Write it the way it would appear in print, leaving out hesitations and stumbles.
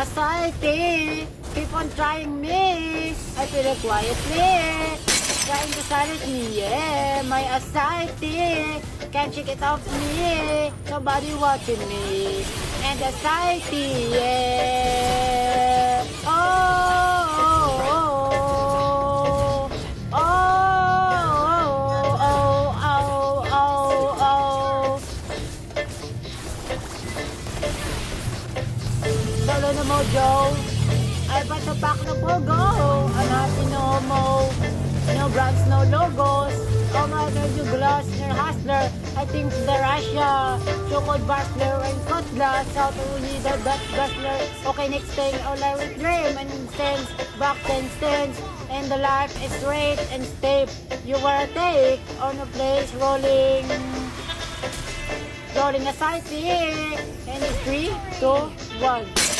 society. Keep on trying me. I feel it quietly. Trying to silence me, yeah. My anxiety can't shake it off me. Nobody watching me. And anxiety, yeah. Oh, oh, oh, oh, oh, oh, oh. Solo na mojo. I bought the pack na pogo. I'm happy no homo. No brands, no logos. Oh my god, you gloss, you're hustler. I think the Russia. Chocolate bustler and cutlass. South Uni, the Dutch bustler. Okay, next thing, all I will dream and stands, back 10 stands. And the life is straight and steep. You were a take on a place rolling a sight here. And it's 3, 2, 1.